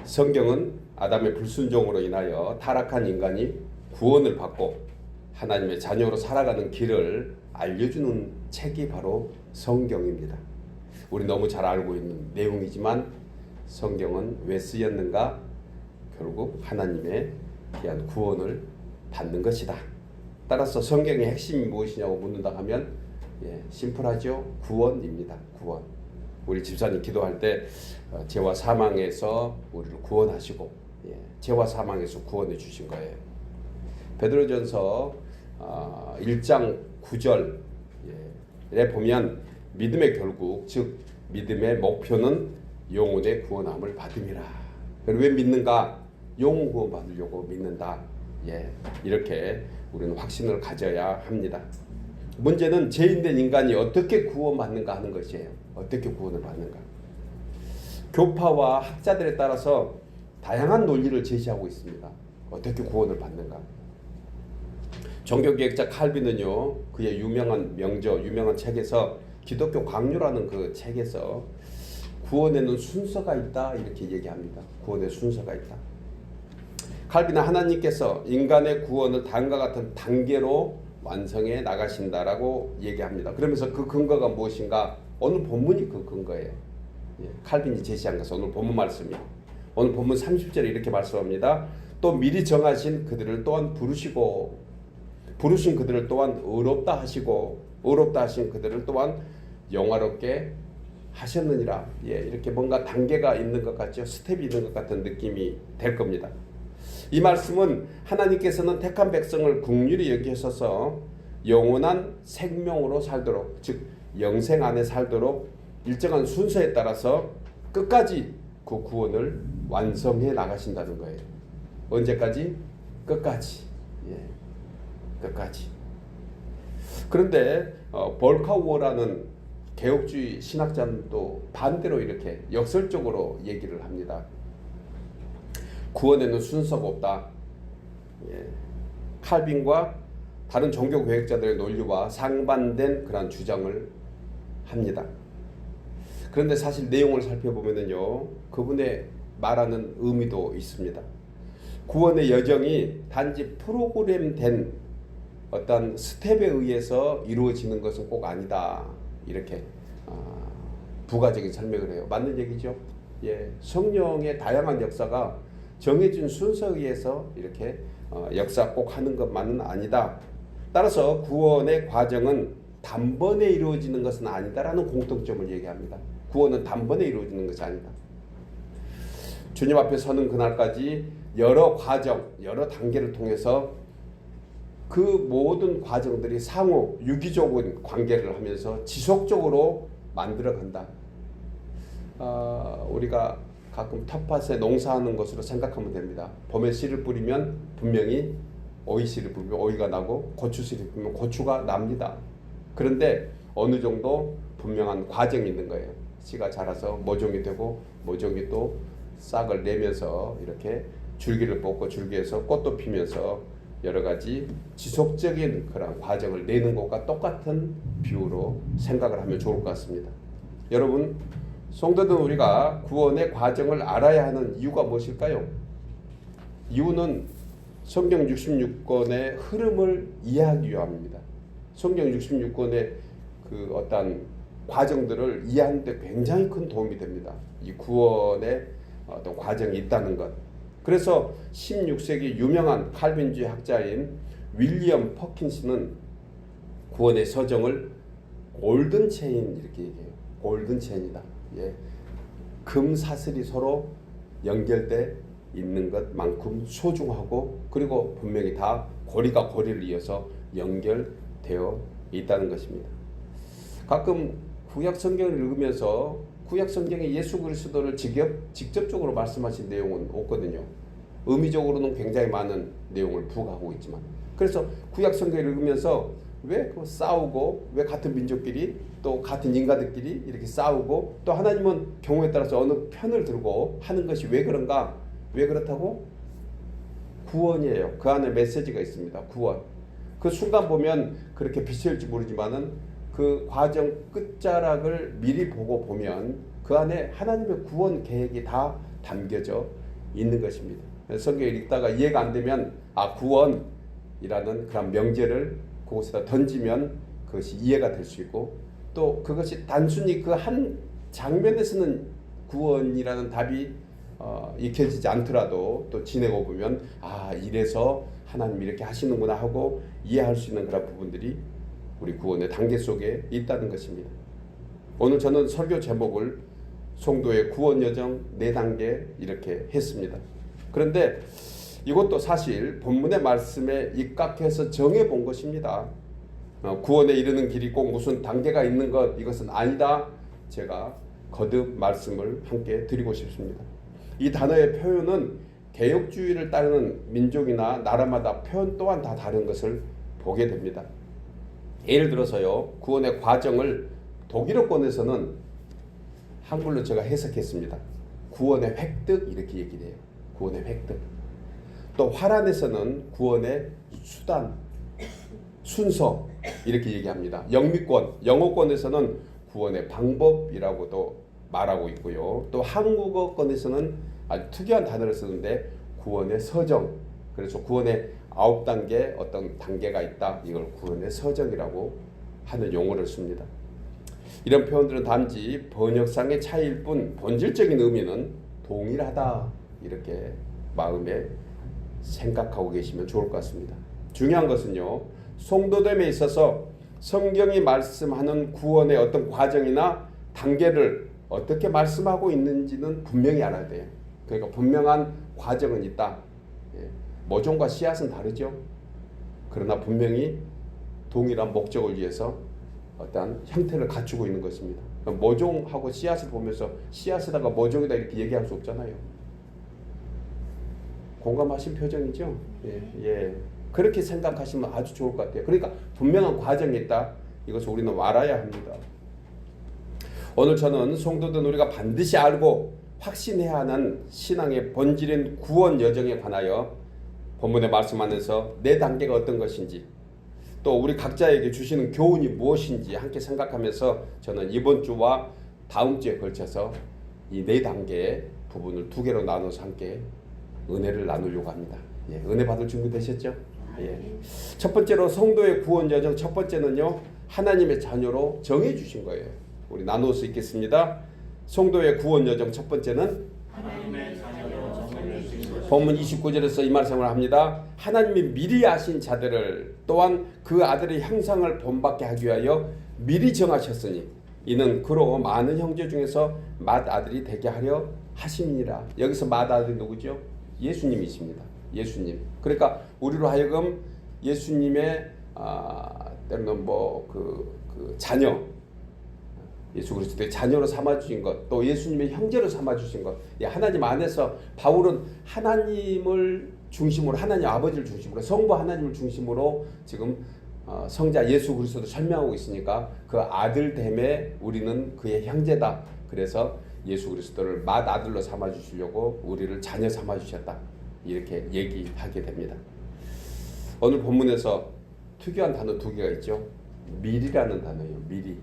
성경은 아담의 불순종으로 인하여 타락한 인간이 구원을 받고 하나님의 자녀로 살아가는 길을 알려주는 책이 바로 성경입니다. 우리 너무 잘 알고 있는 내용이지만 성경은 왜 쓰였는가? 결국 하나님의 귀한 구원을 받는 것이다. 따라서 성경의 핵심이 무엇이냐고 묻는다 하면 심플하죠. 구원입니다. 구원. 우리 집사님 기도할 때 죄와 사망에서 우리를 구원하시고 죄와 사망에서 구원해 주신 거예요. 베드로전서 1장 9절에 보면 믿음의 결국 즉 믿음의 목표는 영혼의 구원함을 받음이라. 왜 믿는가? 영혼 구원 받으려고 믿는다. 이렇게 우리는 확신을 가져야 합니다. 문제는 죄인된 인간이 어떻게 구원받는가 하는 것이에요. 어떻게 구원을 받는가? 교파와 학자들에 따라서 다양한 논리를 제시하고 있습니다. 어떻게 구원을 받는가? 종교개혁자 칼빈은요, 그의 유명한 명저, 유명한 책에서 기독교 강요라는 그 책에서 구원에는 순서가 있다 이렇게 얘기합니다. 구원의 순서가 있다. 칼빈은 하나님께서 인간의 구원을 다음과 같은 단계로 완성해 나가신다라고 얘기합니다. 그러면서 그 근거가 무엇인가? 오늘 본문이 그 근거예요. 칼빈이 제시한 것은 오늘 본문 말씀이에요. 오늘 본문 30절에 이렇게 말씀합니다. 또 미리 정하신 그들을 또한 부르시고 부르신 그들을 또한 의롭다 하시고 의롭다 하신 그들을 또한 영화롭게 하셨느니라. 이렇게 뭔가 단계가 있는 것 같죠. 스텝이 있는 것 같은 느낌이 될 겁니다. 이 말씀은 하나님께서는 택한 백성을 긍휼히 여기셔서 영원한 생명으로 살도록, 즉 영생 안에 살도록 일정한 순서에 따라서 끝까지 그 구원을 완성해 나가신다는 거예요. 언제까지? 끝까지. 끝까지. 그런데 볼카우어라는 개혁주의 신학자는 또 반대로 이렇게 역설적으로 얘기를 합니다. 구원에는 순서가 없다. 칼빈과 다른 종교 개혁자들의 논리와 상반된 그런 주장을 합니다. 그런데 사실 내용을 살펴보면요, 그분의 말하는 의미도 있습니다. 구원의 여정이 단지 프로그램된 어떤 스텝에 의해서 이루어지는 것은 꼭 아니다. 이렇게 부가적인 설명을 해요. 맞는 얘기죠? 성령의 다양한 역사가 정해진 순서에 의해서 이렇게 역사 꼭 하는 것만은 아니다. 따라서 구원의 과정은 단번에 이루어지는 것은 아니다라는 공통점을 얘기합니다. 구원은 단번에 이루어지는 것이 아니다. 주님 앞에 서는 그날까지 여러 과정, 여러 단계를 통해서 그 모든 과정들이 상호 유기적인 관계를 하면서 지속적으로 만들어간다. 우리가 가끔 텃밭에 농사하는 것으로 생각하면 됩니다. 봄에 씨를 뿌리면 분명히 오이 씨를 뿌리면 오이가 나고 고추 씨를 뿌리면 고추가 납니다. 그런데 어느 정도 분명한 과정이 있는 거예요. 씨가 자라서 모종이 되고 모종이 또 싹을 내면서 이렇게 줄기를 뽑고 줄기에서 꽃도 피면서 여러 가지 지속적인 그런 과정을 내는 것과 똑같은 비유로 생각을 하면 좋을 것 같습니다. 여러분, 성도들 우리가 구원의 과정을 알아야 하는 이유가 무엇일까요? 이유는 성경 66권의 흐름을 이해하기 위함입니다. 성경 66권의 그 어떤 과정들을 이해하는 데 굉장히 큰 도움이 됩니다. 이 구원의 어떤 과정이 있다는 것. 그래서 16세기 유명한 칼빈주의 학자인 윌리엄 퍼킨스는 구원의 서정을 골든 체인 이렇게 얘기해요. 골든 체인이다. 금 사슬이 서로 연결돼 있는 것만큼 소중하고 그리고 분명히 다 고리가 고리를 이어서 연결되어 있다는 것입니다. 가끔 구약 성경을 읽으면서 구약 성경에 예수 그리스도를 직접적으로 말씀하신 내용은 없거든요. 의미적으로는 굉장히 많은 내용을 부각하고 있지만, 그래서 구약 성경을 읽으면서 왜 싸우고, 왜 같은 민족끼리 또 같은 인간들끼리 이렇게 싸우고, 또 하나님은 경우에 따라서 어느 편을 들고 하는 것이 왜 그런가? 왜 그렇다고? 구원이에요. 그 안에 메시지가 있습니다. 구원. 그 순간 보면 그렇게 비실지 모르지만은 그 과정 끝자락을 미리 보고 보면 그 안에 하나님의 구원 계획이 다 담겨져 있는 것입니다. 성경을 읽다가 이해가 안 되면 구원이라는 그런 명제를 그곳에다 던지면 그것이 이해가 될 수 있고, 또 그것이 단순히 그 한 장면에서는 구원이라는 답이 익혀지지 않더라도 또 지내고 보면 이래서 하나님이 이렇게 하시는구나 하고 이해할 수 있는 그런 부분들이 우리 구원의 단계 속에 있다는 것입니다. 오늘 저는 설교 제목을 성도의 구원 여정 4단계 이렇게 했습니다. 그런데 이것도 사실 본문의 말씀에 입각해서 정해본 것입니다. 구원에 이르는 길이 꼭 무슨 단계가 있는 것, 이것은 아니다. 제가 거듭 말씀을 함께 드리고 싶습니다. 이 단어의 표현은 개혁주의를 따르는 민족이나 나라마다 표현 또한 다 다른 것을 보게 됩니다. 예를 들어서요, 구원의 과정을 독일어권에서는 한글로 제가 해석했습니다. 구원의 획득 이렇게 얘기를 해요. 구원의 획득. 또 화란에서는 구원의 수단, 순서 이렇게 얘기합니다. 영미권, 영어권에서는 구원의 방법이라고도 말하고 있고요. 또 한국어권에서는 아주 특이한 단어를 쓰는데 구원의 서정. 그래서 구원의 9단계 어떤 단계가 있다. 이걸 구원의 서정이라고 하는 용어를 씁니다. 이런 표현들은 단지 번역상의 차이일 뿐 본질적인 의미는 동일하다. 이렇게 마음에 생각하고 계시면 좋을 것 같습니다. 중요한 것은요, 성도됨에 있어서 성경이 말씀하는 구원의 어떤 과정이나 단계를 어떻게 말씀하고 있는지는 분명히 알아야 돼요. 그러니까 분명한 과정은 있다. 모종과 씨앗은 다르죠. 그러나 분명히 동일한 목적을 위해서 어떤 형태를 갖추고 있는 것입니다. 모종하고 씨앗을 보면서 씨앗에다가 모종이다 이렇게 얘기할 수 없잖아요. 공감하신 표정이죠? 예. 그렇게 생각하시면 아주 좋을 것 같아요. 그러니까 분명한 과정이 있다. 이것을 우리는 알아야 합니다. 오늘 저는 성도들 우리가 반드시 알고 확신해야 하는 신앙의 본질인 구원 여정에 관하여 본문에 말씀하면서 4단계가 어떤 것인지, 또 우리 각자에게 주시는 교훈이 무엇인지 함께 생각하면서 저는 이번 주와 다음 주에 걸쳐서 이 4단계의 부분을 2개로 나눠서 함께 은혜를 나누려고 합니다. 은혜 받을 준비 되셨죠? 첫 번째로 성도의 구원 여정, 첫 번째는요, 하나님의 자녀로 정해 주신 거예요. 우리 나누어서 읽겠습니다. 성도의 구원 여정 첫 번째는 하나님의 자녀로 정해 주신 것. 본문 29절에서 이 말씀을 합니다. 하나님이 미리 아신 자들을 또한 그 아들의 형상을 본받게 하기 위하여 미리 정하셨으니 이는 그로 많은 형제 중에서 맏아들이 되게 하려 하심이니라. 여기서 맏아들이 누구죠? 예수님이십니다. 예수님. 그러니까 우리로 하여금 예수님의 때로는 그 자녀, 예수 그리스도의 자녀로 삼아주신 것, 또 예수님의 형제로 삼아주신 것, 하나님 안에서 바울은 하나님을 중심으로, 하나님 아버지를 중심으로, 성부 하나님을 중심으로 지금 성자 예수 그리스도를 설명하고 있으니까 그 아들됨에 우리는 그의 형제다. 그래서 예수 그리스도를 맏아들로 삼아주시려고 우리를 자녀 삼아주셨다. 이렇게 얘기하게 됩니다. 오늘 본문에서 특이한 단어 2개가 있죠. 미리라는 단어예요. 미리.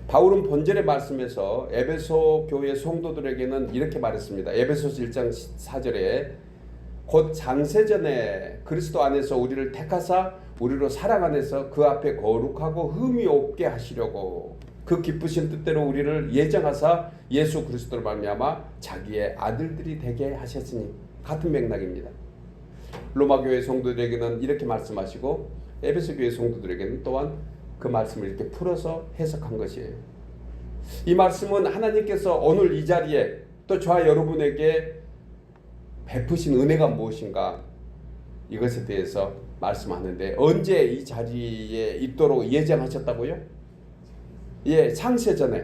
바울은 본절의 말씀에서 에베소 교회 성도들에게는 이렇게 말했습니다. 에베소서 1장 4절에 곧 장세전에 그리스도 안에서 우리를 택하사 우리로 사랑 안에서 그 앞에 거룩하고 흠이 없게 하시려고 그 기쁘신 뜻대로 우리를 예정하사 예수 그리스도를 말미암아 자기의 아들들이 되게 하셨으니, 같은 맥락입니다. 로마 교회 성도들에게는 이렇게 말씀하시고 에베소 교회 성도들에게는 또한 그 말씀을 이렇게 풀어서 해석한 것이에요. 이 말씀은 하나님께서 오늘 이 자리에 또 저와 여러분에게 베푸신 은혜가 무엇인가, 이것에 대해서 말씀하는데, 언제 이 자리에 있도록 예정하셨다고요? 창세전에.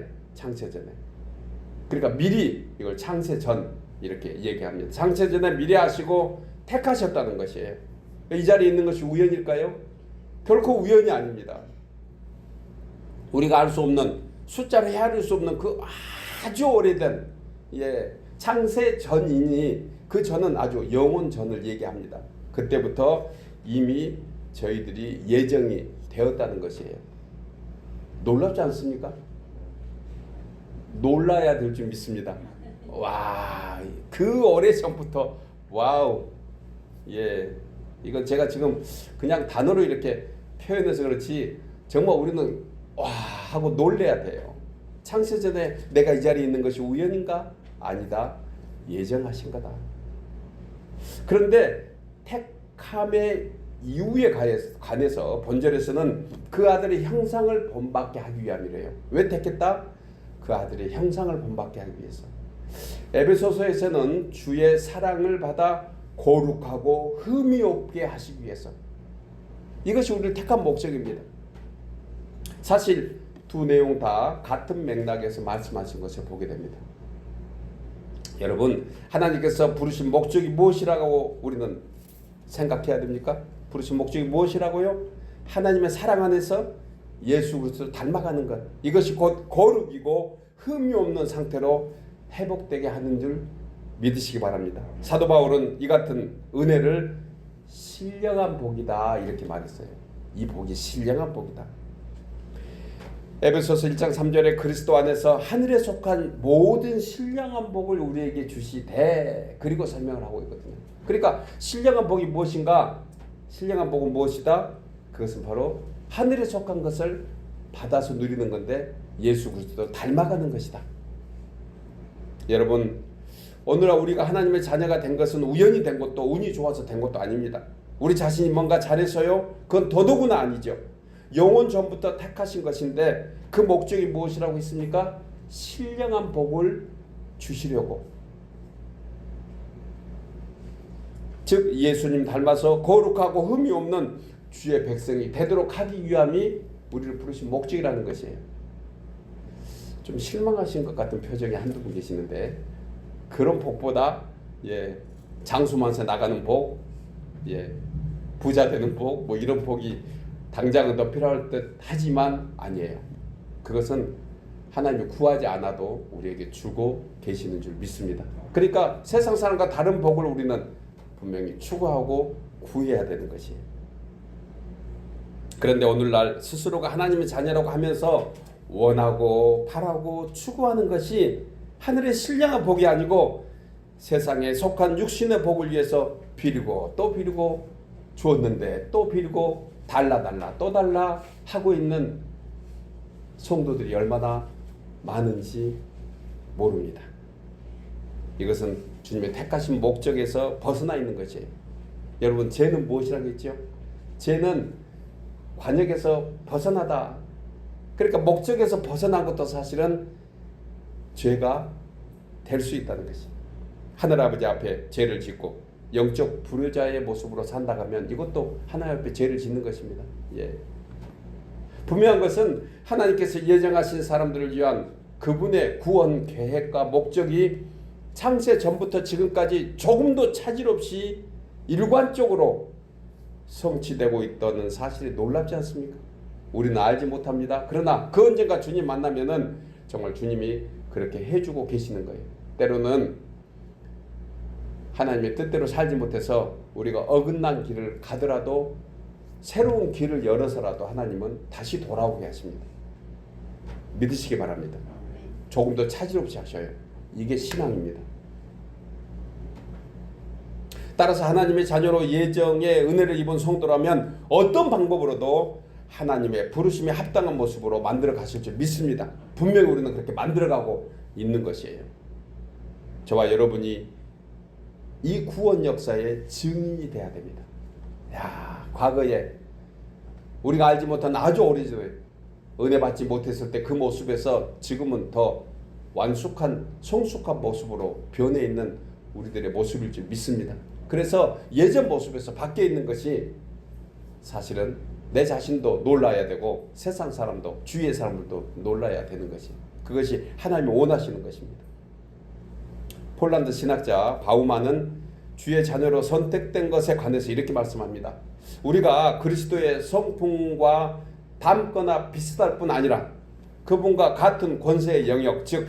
그러니까 미리, 이걸 창세전 이렇게 얘기합니다. 창세전에 미리 하시고 택하셨다는 것이에요. 이 자리에 있는 것이 우연일까요? 결코 우연이 아닙니다. 우리가 알 수 없는, 숫자로 헤아릴 수 없는 그 아주 오래된 창세전이니, 그 전은 아주 영원 전을 얘기합니다. 그때부터 이미 저희들이 예정이 되었다는 것이에요. 놀랍지 않습니까? 놀라야 될 줄 믿습니다. 와, 그 오래전부터 와우. 예. 이건 제가 지금 그냥 단어로 이렇게 표현해서 그렇지 정말 우리는 와 하고 놀래야 돼요. 창세전에 내가 이 자리에 있는 것이 우연인가? 아니다. 예정하신 거다. 그런데 택함의 이유에 관해서 본절에서는 그 아들의 형상을 본받게 하기 위함이래요. 왜 택했다? 그 아들의 형상을 본받게 하기 위해서. 에베소서에서는 주의 사랑을 받아 거룩하고 흠이 없게 하시기 위해서. 이것이 우리를 택한 목적입니다. 사실 두 내용 다 같은 맥락에서 말씀하신 것을 보게 됩니다. 여러분, 하나님께서 부르신 목적이 무엇이라고 우리는 생각해야 됩니까? 부르신 목적이 무엇이라고요? 하나님의 사랑 안에서 예수 그리스도를 닮아가는 것. 이것이 곧 거룩이고 흠이 없는 상태로 회복되게 하는 줄 믿으시기 바랍니다. 사도 바울은 이 같은 은혜를 신령한 복이다 이렇게 말했어요. 이 복이 신령한 복이다. 에베소서 1장 3절에 그리스도 안에서 하늘에 속한 모든 신령한 복을 우리에게 주시되 그리고 설명을 하고 있거든요. 그러니까 신령한 복이 무엇인가? 신령한 복은 무엇이다? 그것은 바로 하늘에 속한 것을 받아서 누리는 건데 예수 그리스도를 닮아가는 것이다. 여러분, 오늘날 우리가 하나님의 자녀가 된 것은 우연히 된 것도 운이 좋아서 된 것도 아닙니다. 우리 자신이 뭔가 잘해서요? 그건 더더구나 아니죠. 영원 전부터 택하신 것인데 그 목적이 무엇이라고 했습니까? 신령한 복을 주시려고. 즉 예수님 닮아서 거룩하고 흠이 없는 주의 백성이 되도록 하기 위함이 우리를 부르신 목적이라는 것이에요. 좀 실망하신 것 같은 표정이 한두 분 계시는데 그런 복보다 장수만세 나가는 복, 부자 되는 복, 뭐 이런 복이 당장은 더 필요할 듯 하지만 아니에요. 그것은 하나님이 구하지 않아도 우리에게 주고 계시는 줄 믿습니다. 그러니까 세상 사람과 다른 복을 우리는 분명히 추구하고 구해야 되는 것이에요. 그런데 오늘날 스스로가 하나님의 자녀라고 하면서 원하고 바라고 추구하는 것이 하늘의 신령한 복이 아니고 세상에 속한 육신의 복을 위해서 비리고 또 비리고 주었는데 또 비리고 달라 또 달라 하고 있는 성도들이 얼마나 많은지 모릅니다. 이것은 주님의 택하신 목적에서 벗어나 있는 것이에요. 여러분, 죄는 무엇이라고 했죠? 죄는 관역에서 벗어나다. 그러니까 목적에서 벗어난 것도 사실은 죄가 될 수 있다는 것이. 하늘아버지 앞에 죄를 짓고 영적 불효자의 모습으로 산다 하면 이것도 하나님 앞에 죄를 짓는 것입니다. 분명한 것은 하나님께서 예정하신 사람들을 위한 그분의 구원 계획과 목적이 창세 전부터 지금까지 조금도 차질 없이 일관적으로 성취되고 있다는 사실이 놀랍지 않습니까? 우리는 알지 못합니다. 그러나 그 언젠가 주님 만나면은 정말 주님이 그렇게 해주고 계시는 거예요. 때로는 하나님의 뜻대로 살지 못해서 우리가 어긋난 길을 가더라도 새로운 길을 열어서라도 하나님은 다시 돌아오게 하십니다. 믿으시기 바랍니다. 조금 더 차질 없이 하셔요. 이게 신앙입니다. 따라서 하나님의 자녀로 예정의 은혜를 입은 성도라면 어떤 방법으로도 하나님의 부르심에 합당한 모습으로 만들어 가실 줄 믿습니다. 분명히 우리는 그렇게 만들어가고 있는 것이에요. 저와 여러분이 이 구원 역사의 증인이 돼야 됩니다. 과거에 우리가 알지 못한 아주 오래전에 은혜 받지 못했을 때 그 모습에서 지금은 더 완숙한 성숙한 모습으로 변해 있는 우리들의 모습일 줄 믿습니다. 그래서 예전 모습에서 바뀌어 있는 것이 사실은 내 자신도 놀라야 되고 세상 사람도 주위의 사람들도 놀라야 되는 것이, 그것이 하나님이 원하시는 것입니다. 폴란드 신학자 바우만은 주의 자녀로 선택된 것에 관해서 이렇게 말씀합니다. 우리가 그리스도의 성품과 닮거나 비슷할 뿐 아니라 그분과 같은 권세의 영역, 즉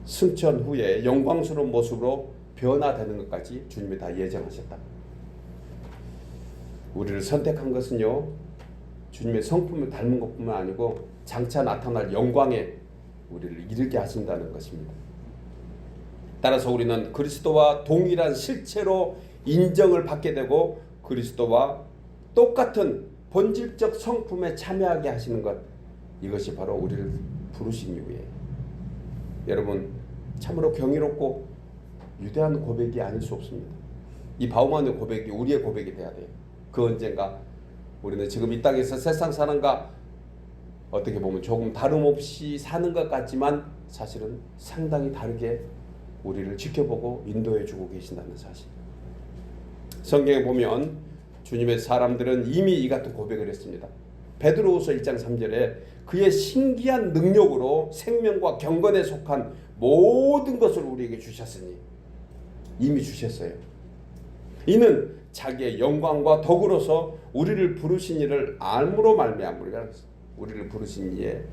승천 후에 영광스러운 모습으로 변화되는 것까지 주님이 다 예정하셨다. 우리를 선택한 것은요, 주님의 성품을 닮은 것뿐만 아니고 장차 나타날 영광에 우리를 이르게 하신다는 것입니다. 따라서 우리는 그리스도와 동일한 실체로 인정을 받게 되고 그리스도와 똑같은 본질적 성품에 참여하게 하시는 것, 이것이 바로 우리를 부르신 이유예요. 여러분, 참으로 경이롭고 유대한 고백이 아닐 수 없습니다. 이 바우만의 고백이 우리의 고백이 돼야 돼요. 그 언젠가 우리는 지금 이 땅에서 세상 사람과 어떻게 보면 조금 다름없이 사는 것 같지만 사실은 상당히 다르게 우리를 지켜보고 인도해주고 계신다는 사실. 성경에 보면 주님의 사람들은 이미 이 같은 고백을 했습니다. 베드로후서 1장 3절에 그의 신기한 능력으로 생명과 경건에 속한 모든 것을 우리에게 주셨으니, 이미 주셨어요. 이는 자기의 영광과 덕으로서 우리를 부르신 이를 알므로 말미암아 우리를 부르신 이의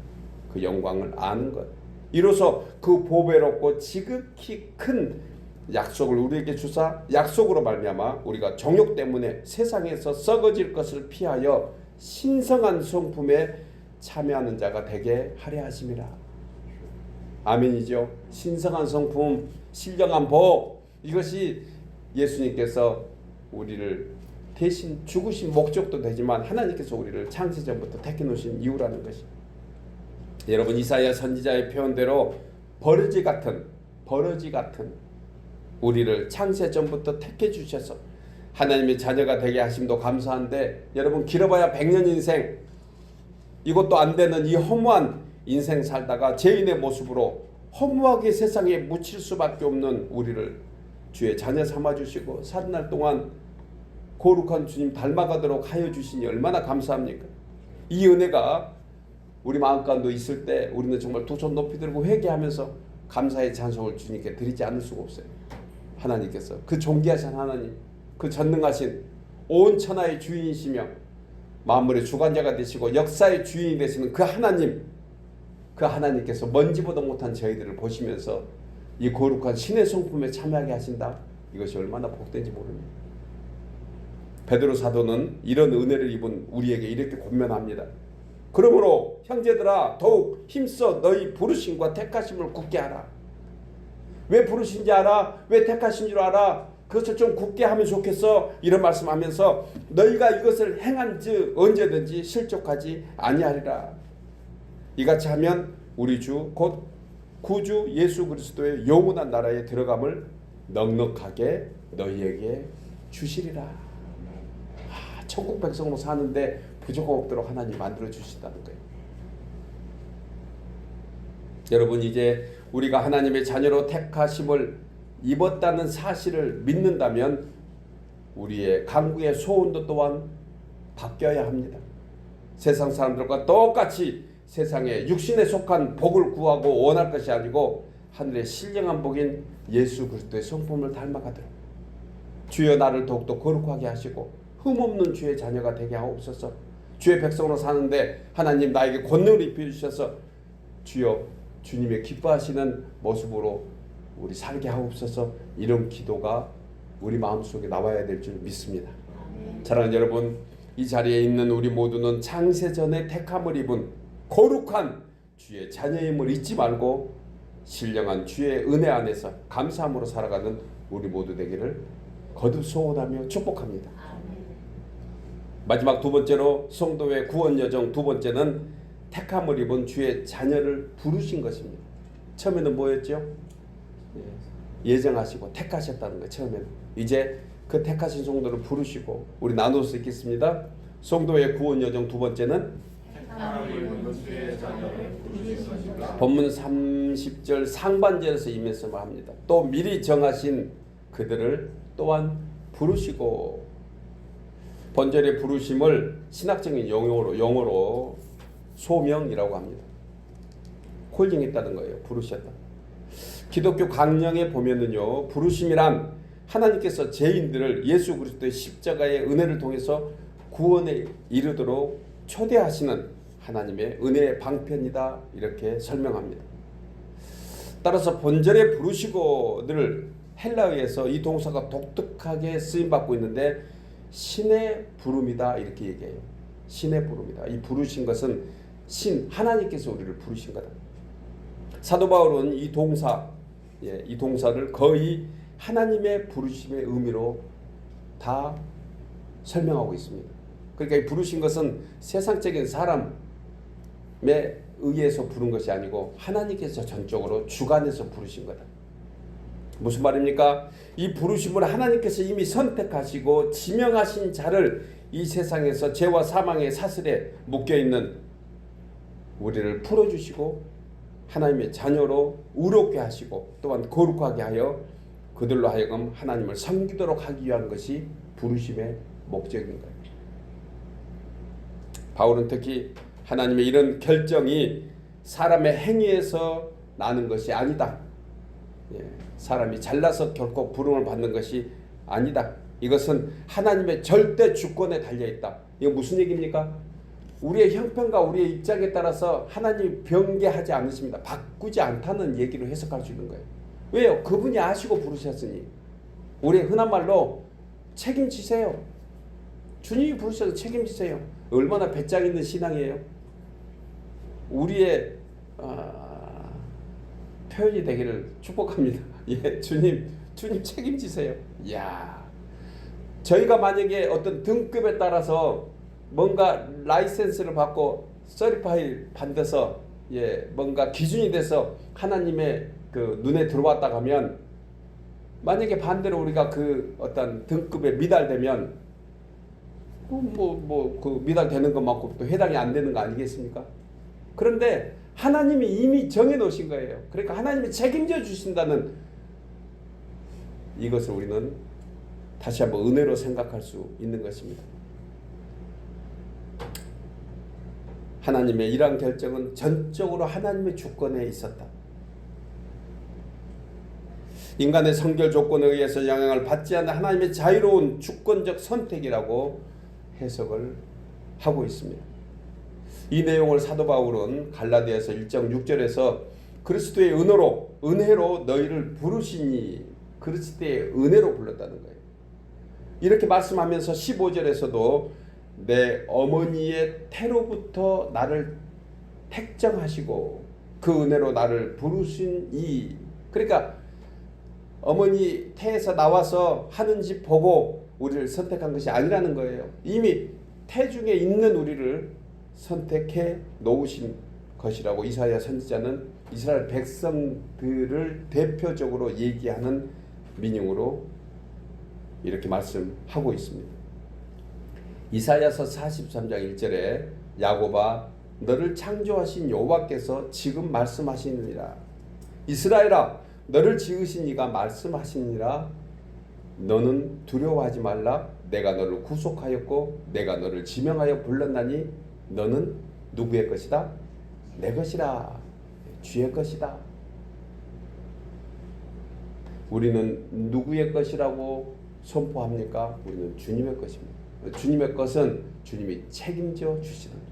그 영광을 아는 것, 이로써 그 보배롭고 지극히 큰 약속을 우리에게 주사 약속으로 말미암아 우리가 정욕 때문에 세상에서 썩어질 것을 피하여 신성한 성품에 참여하는 자가 되게 하려 하심이라. 아멘이죠. 신성한 성품, 신령한 복, 이것이 예수님께서 우리를 대신 죽으신 목적도 되지만 하나님께서 우리를 창세전부터 택해 놓으신 이유라는 것이. 여러분, 이사야 선지자의 표현대로 버러지 같은 우리를 창세전부터 택해 주셔서 하나님의 자녀가 되게 하심도 감사한데, 여러분, 길어봐야 100년 인생, 이것도 안 되는 이 허무한 인생 살다가 죄인의 모습으로 허무하게 세상에 묻힐 수밖에 없는 우리를 주의 자녀 삼아주시고 살날 동안 거룩한 주님 닮아가도록 하여 주시니 얼마나 감사합니까? 이 은혜가 우리 마음가운데 있을 때 우리는 정말 두 손 높이 들고 회개하면서 감사의 찬송을 주님께 드리지 않을 수가 없어요. 하나님께서, 그 존귀하신 하나님, 그 전능하신 온 천하의 주인이시며 만물의 주관자가 되시고 역사의 주인이 되시는 그 하나님, 그 하나님께서 먼지보다 못한 저희들을 보시면서 이 거룩한 신의 성품에 참여하게 하신다. 이것이 얼마나 복된지 모릅니다. 베드로 사도는 이런 은혜를 입은 우리에게 이렇게 권면합니다. 그러므로 형제들아, 더욱 힘써 너희 부르심과 택하심을 굳게 하라. 왜 부르신지 알아? 왜 택하신 줄 알아? 그것을 좀 굳게 하면 좋겠어. 이런 말씀하면서 너희가 이것을 행한즉 언제든지 실족하지 아니하리라. 이같이 하면 우리 주 곧 구주 예수 그리스도의 영원한 나라에 들어감을 넉넉하게 너희에게 주시리라. 천국 백성으로 사는데 부족함 없도록 하나님 만들어 주신다는 거예요. 여러분, 이제 우리가 하나님의 자녀로 택하심을 입었다는 사실을 믿는다면 우리의 간구의 소원도 또한 바뀌어야 합니다. 세상 사람들과 똑같이 세상에 육신에 속한 복을 구하고 원할 것이 아니고 하늘의 신령한 복인 예수 그리스도의 성품을 닮아가도록 주여 나를 더욱더 거룩하게 하시고 흠없는 주의 자녀가 되게 하옵소서. 주의 백성으로 사는데 하나님 나에게 권능을 입혀주셔서 주여 주님의 기뻐하시는 모습으로 우리 살게 하옵소서. 이런 기도가 우리 마음속에 나와야 될 줄 믿습니다. 사랑하는 여러분, 이 자리에 있는 우리 모두는 창세전에 택함을 입은 거룩한 주의 자녀임을 잊지 말고 신령한 주의 은혜 안에서 감사함으로 살아가는 우리 모두 되기를 거듭 소원하며 축복합니다. 마지막 두 번째로 성도의 구원 여정 두 번째는 택함을 입은 주의 자녀를 부르신 것입니다. 처음에는 뭐였죠? 예정하시고 택하셨다는 거예요. 처음에는. 이제 그 택하신 성도를 부르시고 우리 나눠서 읽겠습니다. 성도의 구원 여정 두 번째는 본문 30절 상반절에서 이 말씀을 합니다. 또 미리 정하신 그들을 또한 부르시고, 본절의 부르심을 신학적인 용어로 소명이라고 합니다. 콜링했다는 거예요. 부르셨다. 기독교 강령에 보면은요, 부르심이란 하나님께서 죄인들을 예수 그리스도의 십자가의 은혜를 통해서 구원에 이르도록 초대하시는 하나님의 은혜의 방편이다, 이렇게 설명합니다. 따라서 본절에 부르시고를 헬라어에서 이 동사가 독특하게 쓰임받고 있는데 신의 부름이다, 이렇게 얘기해요. 신의 부름이다. 이 부르신 것은 하나님께서 우리를 부르신 거다. 사도 바울은 이 동사 예, 이 동사를 거의 하나님의 부르심의 의미로 다 설명하고 있습니다. 그러니까 이 부르신 것은 세상적인 사람에 의해서 부른 것이 아니고 하나님께서 전적으로 주관해서 부르신 거다. 무슨 말입니까? 이 부르심을 하나님께서 이미 선택하시고 지명하신 자를 이 세상에서 죄와 사망의 사슬에 묶여있는 우리를 풀어주시고 하나님의 자녀로 의롭게 하시고 또한 거룩하게 하여 그들로 하여금 하나님을 섬기도록 하기 위한 것이 부르심의 목적인 거예요. 바울은 특히 하나님의 이런 결정이 사람의 행위에서 나는 것이 아니다. 예, 사람이 잘나서 결코 부름을 받는 것이 아니다. 이것은 하나님의 절대 주권에 달려있다. 이거 무슨 얘기입니까? 우리의 형편과 우리의 입장에 따라서 하나님이 변개하지 않으십니다. 바꾸지 않다는 얘기로 해석할 수 있는 거예요. 왜요? 그분이 아시고 부르셨으니. 우리 흔한 말로 책임지세요. 주님이 부르셔서 책임지세요. 얼마나 배짱 있는 신앙이에요. 우리의 표현이 되기를 축복합니다. 예, 주님 책임지세요. 이야, 저희가 만약에 어떤 등급에 따라서 뭔가 라이센스를 받고 서리파이 받아서 뭔가 기준이 돼서 하나님의 그 눈에 들어왔다 가면 만약에 반대로 우리가 그 어떤 등급에 미달되면 그 미달되는 것만큼 또 해당이 안 되는 거 아니겠습니까? 그런데 하나님이 이미 정해 놓으신 거예요. 그러니까 하나님이 책임져 주신다는 이것을 우리는 다시 한번 은혜로 생각할 수 있는 것입니다. 하나님의 이러한 결정은 전적으로 하나님의 주권에 있었다. 인간의 성결 조건에 의해서 영향을 받지 않는 하나님의 자유로운 주권적 선택이라고 해석을 하고 있습니다. 이 내용을 사도 바울은 갈라디아서 1장 6절에서 그리스도의 은혜로 너희를 부르시니 그리스도의 은혜로 불렀다는 거예요. 이렇게 말씀하면서 15절에서도 내 어머니의 태로부터 나를 택정하시고 그 은혜로 나를 부르신 이, 그러니까 어머니 태에서 나와서 하는 집 보고 우리를 선택한 것이 아니라는 거예요. 이미 태 중에 있는 우리를 선택해 놓으신 것이라고 이사야 선지자는 이스라엘 백성들을 대표적으로 얘기하는 민용으로 이렇게 말씀하고 있습니다. 이사야서 43장 1절에 야곱아 너를 창조하신 여호와께서 지금 말씀하시느니라. 이스라엘아 너를 지으신 이가 말씀하시니라. 너는 두려워하지 말라. 내가 너를 구속하였고 내가 너를 지명하여 불렀나니 너는 누구의 것이다? 내 것이라. 주의 것이다. 우리는 누구의 것이라고 선포합니까? 우리는 주님의 것입니다. 주님의 것은 주님이 책임져 주시는 거예요.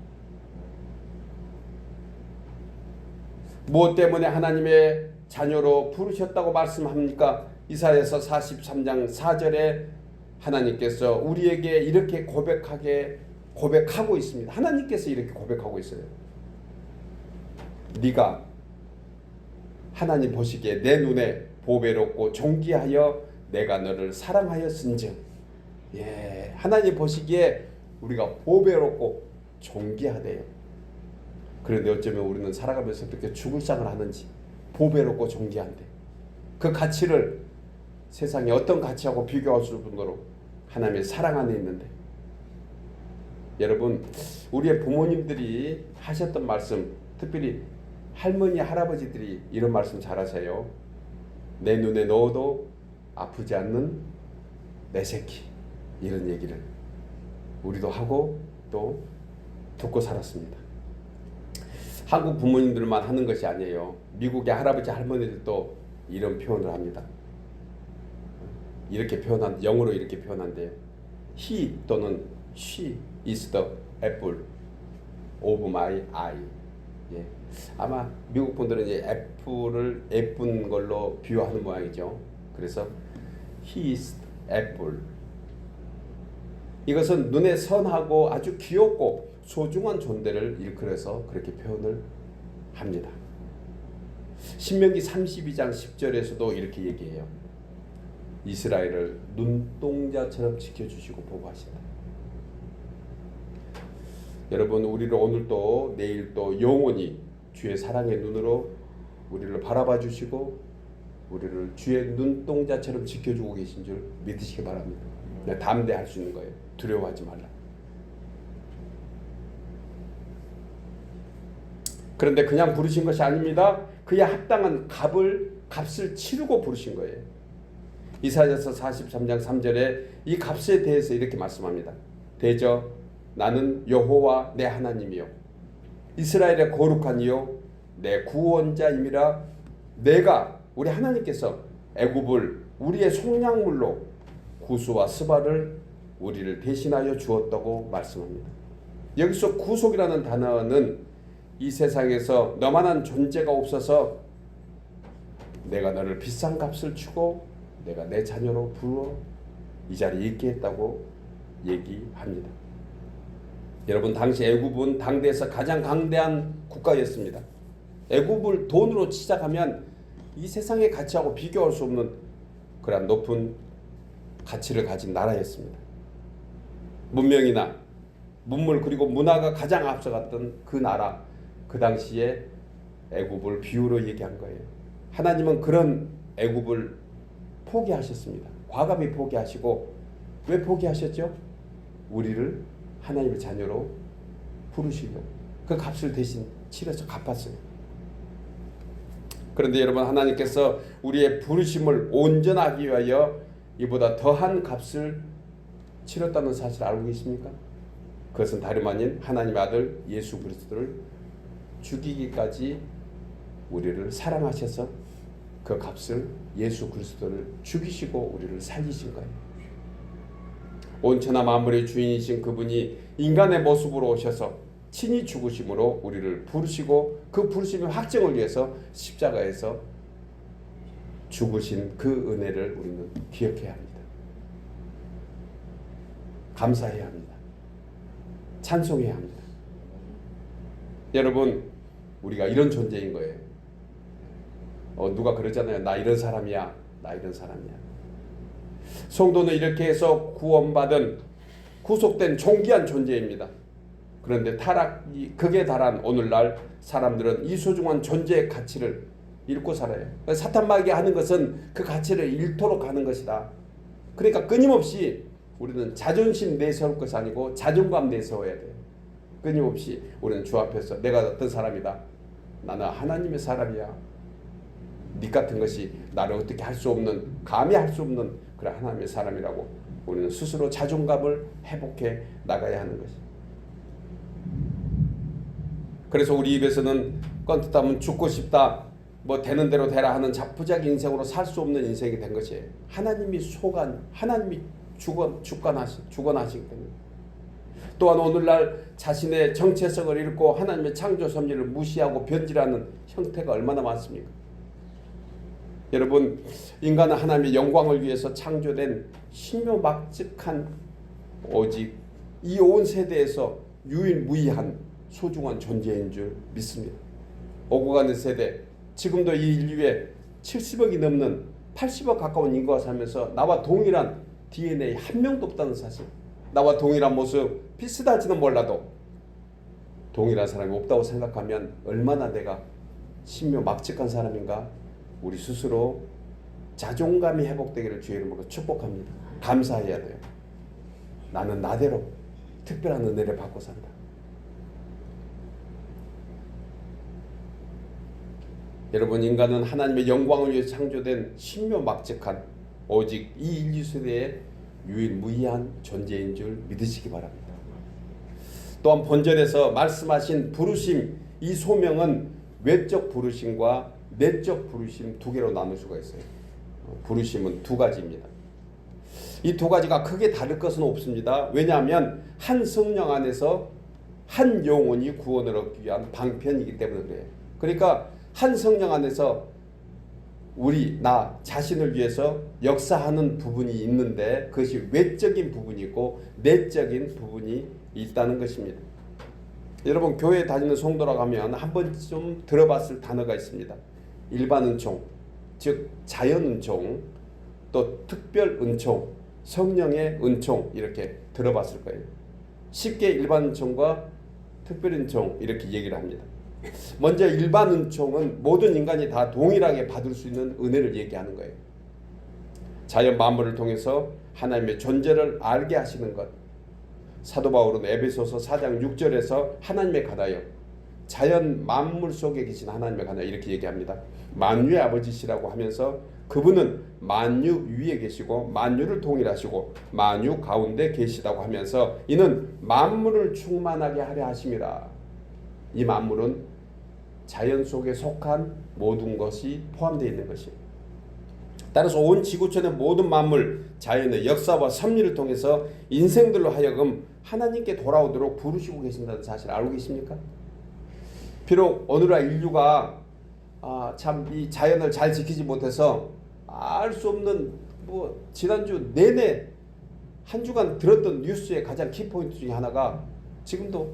무엇 때문에 하나님의 자녀로 부르셨다고 말씀합니까? 이사야서 43장 4절에 하나님께서 우리에게 이렇게 고백하고 있습니다. 하나님께서 이렇게 고백하고 있어요. 네가 하나님 보시기에 내 눈에 보배롭고 존귀하여 내가 너를 사랑하였은즉, 하나님 보시기에 우리가 보배롭고 존귀하대요. 그런데 어쩌면 우리는 살아가면서 그렇게 죽을 상을 하는지 보배롭고 존귀한데 그 가치를 세상에 어떤 가치하고 비교할 수 없는 정도로 하나님의 사랑 안에 있는데, 여러분 우리의 부모님들이 하셨던 말씀, 특별히 할머니 할아버지들이 이런 말씀 잘하세요. 내 눈에 넣어도 아프지 않는 내 새끼, 이런 얘기를 우리도 하고 또 듣고 살았습니다. 한국 부모님들만 하는 것이 아니에요. 미국의 할아버지 할머니들도 이런 표현을 합니다. 이렇게 영어로 이렇게 표현한대요. He 또는 she is the apple of my eye. 아마 미국 분들은 이제 애플을 예쁜 걸로 비유하는 모양이죠. 그래서 he is apple. 이것은 눈에 선하고 아주 귀엽고 소중한 존재를 일컬어서 그렇게 표현을 합니다. 신명기 32장 10절에서도 이렇게 얘기해요. 이스라엘을 눈동자처럼 지켜주시고 보호하신다. 여러분, 우리를 오늘도 내일도 영원히 주의 사랑의 눈으로 우리를 바라봐 주시고 우리를 주의 눈동자처럼 지켜주고 계신 줄 믿으시기 바랍니다. 담대할 수 있는 거예요. 두려워하지 말라. 그런데 그냥 부르신 것이 아닙니다. 그에 합당한 값을 치르고 부르신 거예요. 이사야서 43장 3절에 이 값에 대해서 이렇게 말씀합니다. 대저 나는 여호와 내 하나님이요 이스라엘의 거룩한 이요 내 구원자임이라. 내가 우리 하나님께서 애굽을 우리의 속량물로 구수와 스바를 우리를 대신하여 주었다고 말씀합니다. 여기서 구속이라는 단어는 이 세상에서 너만한 존재가 없어서 내가 너를 비싼 값을 주고 내가 내 자녀로 부어 이 자리에 있게 했다고 얘기합니다. 여러분, 당시 애굽은 당대에서 가장 강대한 국가였습니다. 애굽을 돈으로 시작하면 이 세상의 가치하고 비교할 수 없는 그러한 높은 가치를 가진 나라였습니다. 문명이나 문물 그리고 문화가 가장 앞서갔던 그 나라, 그 당시에 애굽을 비유로 얘기한 거예요. 하나님은 그런 애굽을 포기하셨습니다. 과감히 포기하시고, 왜 포기하셨죠? 우리를 하나님의 자녀로 부르시고 그 값을 대신 치러서 갚았어요. 그런데 여러분, 하나님께서 우리의 부르심을 온전하기 위하여 이보다 더한 값을 치렀다는 사실을 알고 계십니까? 그것은 다름 아닌 하나님의 아들 예수 그리스도를 죽이기까지 우리를 사랑하셔서 그 값을, 예수 그리스도를 죽이시고 우리를 살리신 거예요. 온천하 만물의 주인이신 그분이 인간의 모습으로 오셔서 친히 죽으심으로 우리를 부르시고 그 부르심의 확정을 위해서 십자가에서 죽으신 그 은혜를 우리는 기억해야 합니다. 감사해야 합니다. 찬송해야 합니다. 여러분, 우리가 이런 존재인 거예요. 누가 그러잖아요. 나 이런 사람이야. 나 이런 사람이야. 성도는 이렇게 해서 구원받은 구속된 존귀한 존재입니다. 그런데 타락이 극에 달한 오늘날 사람들은 이 소중한 존재의 가치를 잃고 살아요. 사탄마귀 하는 것은 그 가치를 잃도록 하는 것이다. 그러니까 끊임없이 우리는 자존심 내세울 것이 아니고 자존감 내세워야 돼요. 끊임없이 우리는 주 앞에서 내가 어떤 사람이다. 나는 하나님의 사람이야. 네 같은 것이 나를 어떻게 할 수 없는, 감히 할 수 없는 그런 하나님의 사람이라고 우리는 스스로 자존감을 회복해 나가야 하는 것이. 그래서 우리 입에서는 껌뜻하면 죽고 싶다, 뭐 되는 대로 되라 하는 자포자기 인생으로 살 수 없는 인생이 된 것이에요. 하나님이 하나님이 주관하시기 때문에. 또한 오늘날 자신의 정체성을 잃고 하나님의 창조 섭리를 무시하고 변질하는 형태가 얼마나 많습니까? 여러분, 인간은 하나님의 영광을 위해서 창조된 신묘막측한, 오직 이 온 세대에서 유일무이한 소중한 존재인 줄 믿습니다. 오고 가는 세대, 지금도 이 인류에 70억이 넘는 80억 가까운 인구가 살면서 나와 동일한 DNA 한 명도 없다는 사실, 나와 동일한 모습, 비슷할지는 몰라도 동일한 사람이 없다고 생각하면 얼마나 내가 신묘막측한 사람인가. 우리 스스로 자존감이 회복되기를 주의 이름으로 축복합니다. 감사해야 돼요. 나는 나대로 특별한 은혜를 받고 산다. 여러분, 인간은 하나님의 영광을 위해 창조된 신묘막측한, 오직 이 인류 세대의 유일무이한 존재인 줄 믿으시기 바랍니다. 또한 본절에서 말씀하신 부르심, 이 소명은 외적 부르심과 내적 부르심 두 개로 나눌 수가 있어요. 부르심은 두 가지입니다. 이 두 가지가 크게 다를 것은 없습니다. 왜냐하면 한 성령 안에서 한 영혼이 구원을 얻기 위한 방편이기 때문에 그래요. 그러니까 한 성령 안에서 나 자신을 위해서 역사하는 부분이 있는데 그것이 외적인 부분이 있고 내적인 부분이 있다는 것입니다. 여러분, 교회 다니는 성도라고 하면 한 번쯤 들어봤을 단어가 있습니다. 일반 은총, 즉 자연 은총, 또 특별 은총, 성령의 은총 이렇게 들어봤을 거예요. 쉽게 일반 은총과 특별 은총 이렇게 얘기를 합니다. 먼저 일반 은총은 모든 인간이 다 동일하게 받을 수 있는 은혜를 얘기하는 거예요. 자연 만물을 통해서 하나님의 존재를 알게 하시는 것. 사도 바울은 에베소서 4장 6절에서 하나님의 가다요, 자연 만물 속에 계신 하나님의 가다요 이렇게 얘기합니다. 만유의 아버지시라고 하면서 그분은 만유 위에 계시고 만유를 통일하시고 만유 가운데 계시다고 하면서 이는 만물을 충만하게 하려 하심이라. 이 만물은 자연 속에 속한 모든 것이 포함되어 있는 것이에요. 따라서 온 지구촌의 모든 만물, 자연의 역사와 섭리를 통해서 인생들로 하여금 하나님께 돌아오도록 부르시고 계신다는 사실 알고 계십니까? 비록 오늘날 인류가 참 이 자연을 잘 지키지 못해서 알 수 없는 지난주 내내 한 주간 들었던 뉴스의 가장 키포인트 중에 하나가 지금도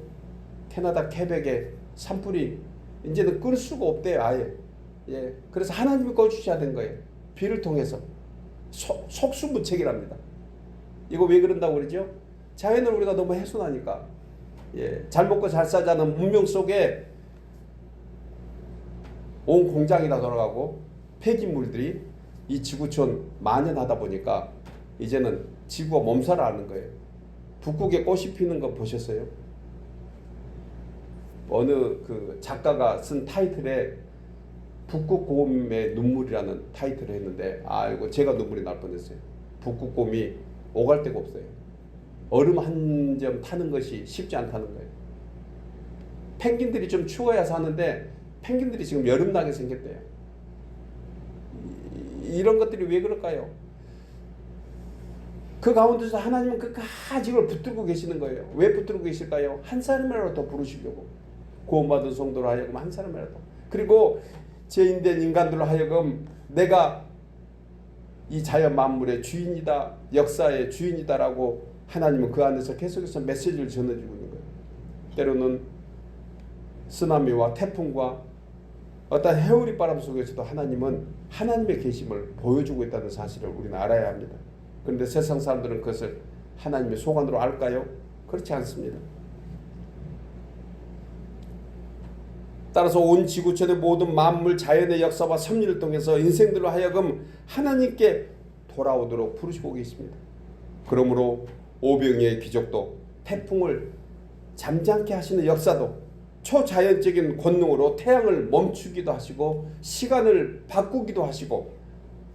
캐나다 퀘벡의 산불이 이제는 끌 수가 없대요. 아예. 예. 그래서 하나님이 꺼주셔야 되는 거예요. 비를 통해서. 속수무책이랍니다. 이거 왜 그런다고 그러죠? 자연을 우리가 너무 훼손하니까. 예. 잘 먹고 잘 살자는 문명 속에 온 공장이 다 돌아가고 폐기물들이 이 지구촌 만연하다 보니까 이제는 지구가 몸살을 앓는 거예요. 북극에 꽃이 피는 거 보셨어요? 어느 그 작가가 쓴 타이틀에 북극곰의 눈물이라는 타이틀을 했는데 아이고 제가 눈물이 날 뻔했어요. 북극곰이 오갈 데가 없어요. 얼음 한 점 타는 것이 쉽지 않다는 거예요. 펭귄들이 좀 추워야 사는데 펭귄들이 지금 여름나게 생겼대요. 이런 것들이 왜 그럴까요? 그 가운데서 하나님은 끝까지 이걸 붙들고 계시는 거예요. 왜 붙들고 계실까요? 한 사람이라도 더 부르시려고. 구원받은 성도로 하여금 한 사람이라도. 그리고 죄인된 인간들로 하여금 내가 이 자연 만물의 주인이다, 역사의 주인이다라고 하나님은 그 안에서 계속해서 메시지를 전해주고 있는 거예요. 때로는 쓰나미와 태풍과 어떤 해오리 바람 속에서도 하나님은 하나님의 계심을 보여주고 있다는 사실을 우리는 알아야 합니다. 그런데 세상 사람들은 그것을 하나님의 소관으로 알까요? 그렇지 않습니다. 따라서 온 지구촌의 모든 만물, 자연의 역사와 섭리를 통해서 인생들로 하여금 하나님께 돌아오도록 부르시고 계십니다. 그러므로 오병이의 기적도, 태풍을 잠잠케 하시는 역사도, 초자연적인 권능으로 태양을 멈추기도 하시고 시간을 바꾸기도 하시고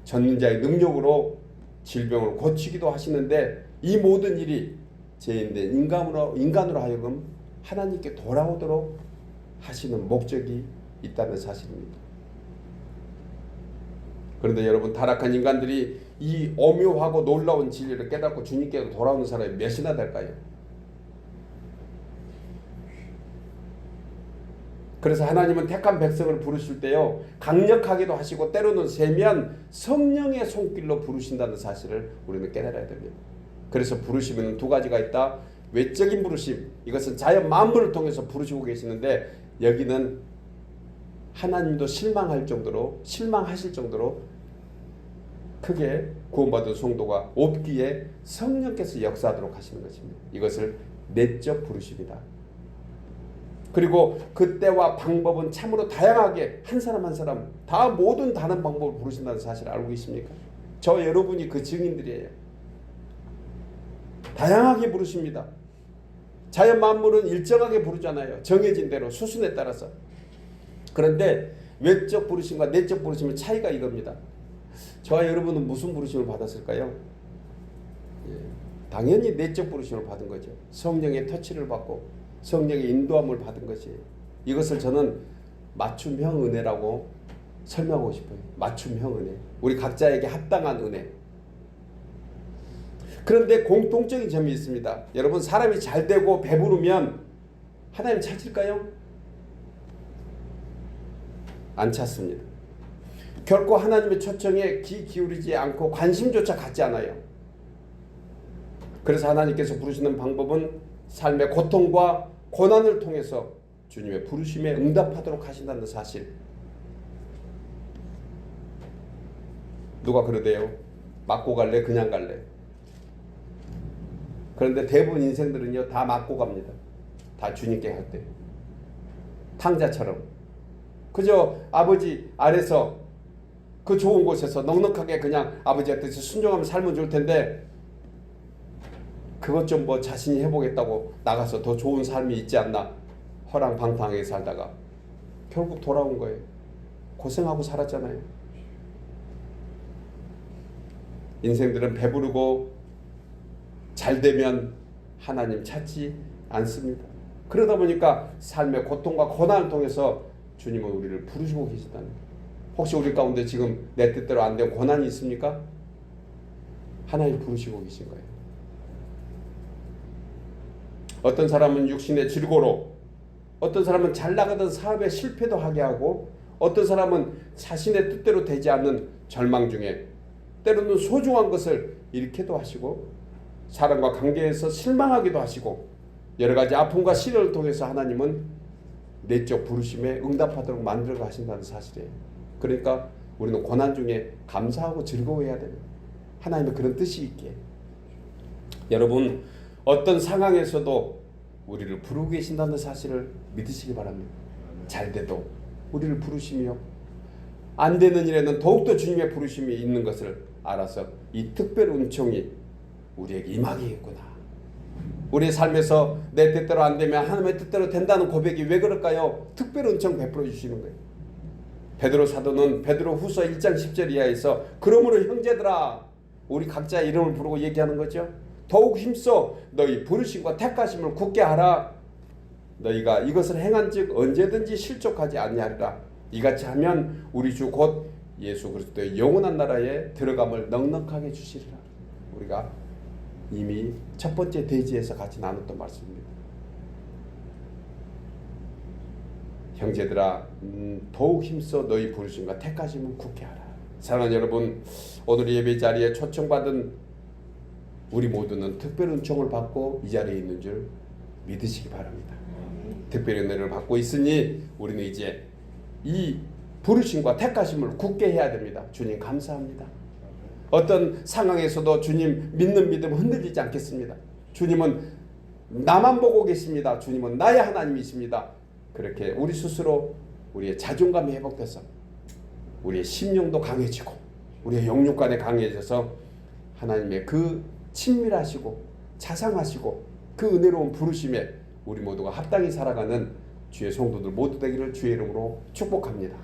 전능자의 능력으로 질병을 고치기도 하시는데 이 모든 일이 죄인된 인간으로 하여금 하나님께 돌아오도록 하시는 목적이 있다는 사실입니다. 그런데 여러분, 타락한 인간들이 이 오묘하고 놀라운 진리를 깨닫고 주님께로 돌아오는 사람이 몇이나 될까요? 그래서 하나님은 택한 백성을 부르실 때요, 강력하게도 하시고 때로는 세미한 성령의 손길로 부르신다는 사실을 우리는 깨달아야 됩니다. 그래서 부르심에는 두 가지가 있다. 외적인 부르심, 이것은 자연 만물을 통해서 부르시고 계시는데 여기는 하나님도 실망하실 정도로 크게 구원받은 성도가 없기에 성령께서 역사하도록 하시는 것입니다. 이것을 내적 부르심이다. 그리고 그때와 방법은 참으로 다양하게 한 사람 한 사람 다 모든 다른 방법을 부르신다는 사실을 알고 계십니까? 저 여러분이 그 증인들이에요. 다양하게 부르십니다. 자연 만물은 일정하게 부르잖아요. 정해진 대로 수순에 따라서. 그런데 외적 부르심과 내적 부르심의 차이가 이겁니다. 저와 여러분은 무슨 부르심을 받았을까요? 예, 당연히 내적 부르심을 받은 거죠. 성령의 터치를 받고 성령의 인도함을 받은 것이에요. 이것을 저는 맞춤형 은혜라고 설명하고 싶어요. 맞춤형 은혜. 우리 각자에게 합당한 은혜. 그런데 공통적인 점이 있습니다. 여러분, 사람이 잘 되고 배부르면 하나님 찾을까요? 안 찾습니다. 결코 하나님의 초청에 귀 기울이지 않고 관심조차 갖지 않아요. 그래서 하나님께서 부르시는 방법은 삶의 고통과 고난을 통해서 주님의 부르심에 응답하도록 하신다는 사실. 누가 그러대요? 맞고 갈래? 그냥 갈래? 그런데 대부분 인생들은요 다 맞고 갑니다. 다 주님께 갈 때. 탕자처럼. 그저 아버지 아래서 그 좋은 곳에서 넉넉하게 그냥 아버지의 뜻에 순종하면 살면 좋을 텐데 그것 좀 뭐 자신이 해보겠다고 나가서 더 좋은 삶이 있지 않나 허랑방탕하게 살다가 결국 돌아온 거예요. 고생하고 살았잖아요. 인생들은 배부르고 잘 되면 하나님 찾지 않습니다. 그러다 보니까 삶의 고통과 고난을 통해서 주님은 우리를 부르시고 계시다는 거예요. 혹시 우리 가운데 지금 내 뜻대로 안 된 고난이 있습니까? 하나님 부르시고 계신 거예요. 어떤 사람은 육신의 질고로, 어떤 사람은 잘 나가던 사업에 실패도 하게 하고, 어떤 사람은 자신의 뜻대로 되지 않는 절망 중에 때로는 소중한 것을 잃게도 하시고 사람과 관계에서 실망하기도 하시고 여러 가지 아픔과 시련을 통해서 하나님은 내적 부르심에 응답하도록 만들어 가신다는 사실이에요. 그러니까 우리는 고난 중에 감사하고 즐거워해야 됩니다. 하나님의 그런 뜻이 있기에. 여러분 어떤 상황에서도 우리를 부르고 계신다는 사실을 믿으시기 바랍니다. 잘 돼도 우리를 부르시며 안 되는 일에는 더욱더 주님의 부르심이 있는 것을 알아서 이 특별 은총이 우리에게 임하겠구나. 우리의 삶에서 내 뜻대로 안 되면 하나님의 뜻대로 된다는 고백이 왜 그럴까요? 특별 은총 베풀어 주시는 거예요. 베드로 사도는 베드로후서 1장 10절 이하에서 그러므로 형제들아 우리 각자 이름을 부르고 얘기하는 거죠. 더욱 힘써 너희 부르심과 택하심을 굳게 하라. 너희가 이것을 행한즉 언제든지 실족하지 아니하리라. 이같이 하면 우리 주 곧 예수 그리스도의 영원한 나라에 들어감을 넉넉하게 주시리라. 우리가 이미 첫 번째 대지에서 같이 나눴던 말씀입니다. 형제들아 더욱 힘써 너희 부르심과 택하심을 굳게 하라. 사랑하는 여러분, 오늘 예배 자리에 초청받은 우리 모두는 특별 은총을 받고 이 자리에 있는 줄 믿으시기 바랍니다. 특별 은혜를 받고 있으니 우리는 이제 이 부르심과 택하심을 굳게 해야 됩니다. 주님 감사합니다. 어떤 상황에서도 주님 믿는 믿음 흔들리지 않겠습니다. 주님은 나만 보고 계십니다. 주님은 나의 하나님이십니다. 그렇게 우리 스스로 우리의 자존감이 회복돼서 우리의 심령도 강해지고 우리의 영육간에 강해져서 하나님의 그 친밀하시고 자상하시고 그 은혜로운 부르심에 우리 모두가 합당히 살아가는 주의 성도들 모두 되기를 주의 이름으로 축복합니다.